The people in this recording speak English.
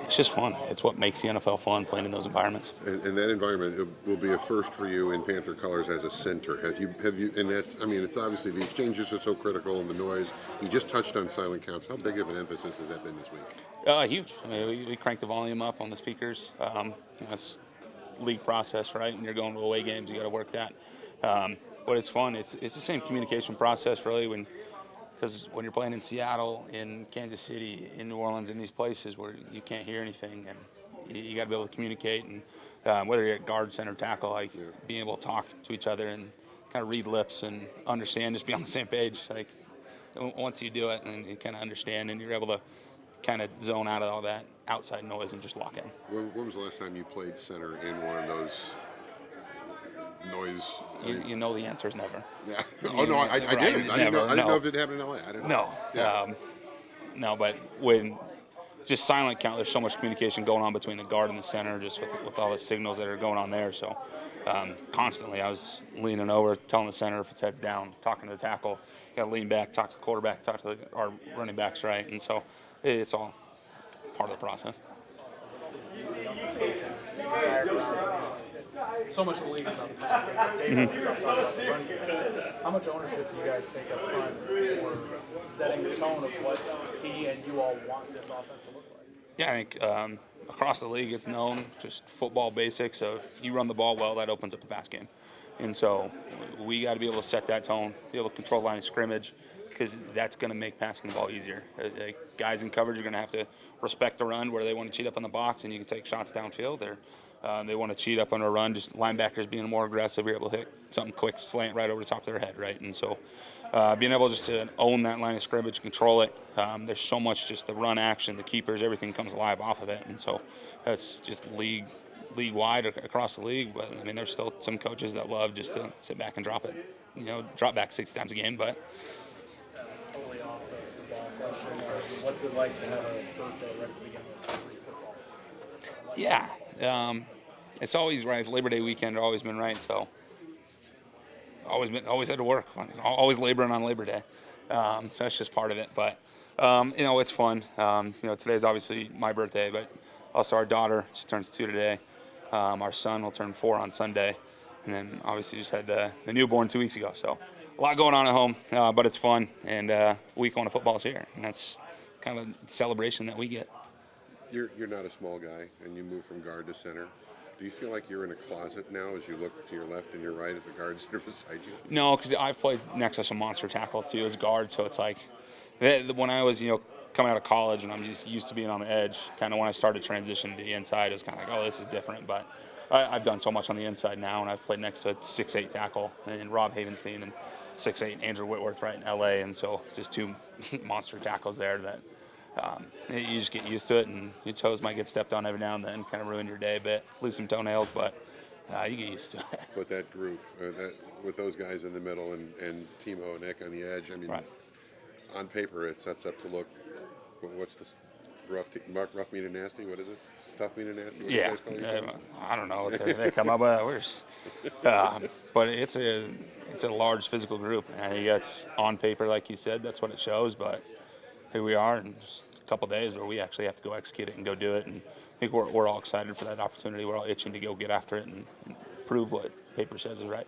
it's just fun. It's what makes the NFL fun, playing in those environments. And that environment will be a first for you in Panther colors as a center. Have you? And that's, I mean, it's obviously the exchanges are so critical and the noise. You just touched on silent counts. How big of an emphasis has that been this week? Huge. I mean, we cranked the volume up on the speakers. It's league process, right? When you're going to away games, you got to work that. But it's fun. It's the same communication process, really, because when you're playing in Seattle, in Kansas City, in New Orleans, in these places where you can't hear anything, and you got to be able to communicate. And whether you're at guard, center, tackle, like being able to talk to each other and kind of read lips and understand, just be on the same page. Like once you do it, and you kind of understand, and you're able to kind of zone out of all that outside noise and just lock in. When was the last time you played center in one of those noise? You know the answer is never. Yeah. Oh no, I didn't. I didn't know if it happened in LA. I didn't know. No. Yeah. No, but when just silent count, there's so much communication going on between the guard and the center, just with all the signals that are going on there. So constantly, I was leaning over, telling the center if its head's down, talking to the tackle. You got to lean back, talk to the quarterback, talk to our running backs, right? And so it's all part of the process. So much of the league is about the pass game. How much ownership do you guys take up front for setting the tone of what he and you all want this offense to look like? Yeah, I think across the league it's known, just football basics of you run the ball well, that opens up the pass game. And so we got to be able to set that tone, be able to control the line of scrimmage, because that's going to make passing the ball easier. Guys in coverage are going to have to respect the run where they want to cheat up in the box and you can take shots downfield, or they want to cheat up on a run, just linebackers being more aggressive, you're able to hit something quick, slant right over the top of their head, right? And so being able just to own that line of scrimmage, control it, there's so much just the run action, the keepers, everything comes alive off of it. And so that's just league-wide across the league. But, I mean, there's still some coaches that love just to sit back and drop it, drop back 6 times a game, but Totally off the ball question. What's it like to have a birthday right at the beginning of every football season? yeah, it's always right. Labor Day weekend always been right, so always had to work. Always laboring on Labor Day, so that's just part of it. But it's fun. Today's obviously my birthday, but also our daughter, she turns 2 today. Our son will turn 4 on Sunday, and then obviously just had the newborn 2 weeks ago. So a lot going on at home, but it's fun. And week 1 of football's here, and that's kind of a celebration that we get. You're not a small guy, and you move from guard to center. Do you feel like you're in a closet now as you look to your left and your right at the guards that are beside you? No, because I've played next to some monster tackles too as guard, so it's like when I was coming out of college and I'm just used to being on the edge, kind of when I started transitioning to the inside, it was kind of like, oh, this is different. But I've done so much on the inside now, and I've played next to a 6'8" tackle and Rob Havenstein and 6'8" Andrew Whitworth right in LA, and so just 2 monster tackles there that you just get used to it, and your toes might get stepped on every now and then, kind of ruin your day a bit, lose some toenails, but you get used to it. But that group, with those guys in the middle and Timo and Nick on the edge, I mean, right. On paper it sets up to look, what's this, rough mean and nasty? What is it? Tough mean and nasty? What do you guys call each other? I don't know what they come up with. But it's a large physical group, and I think that's on paper, like you said, that's what it shows, but here we are in just a couple of days where we actually have to go execute it and go do it. And I think we're all excited for that opportunity. We're all itching to go get after it and prove what paper says is right.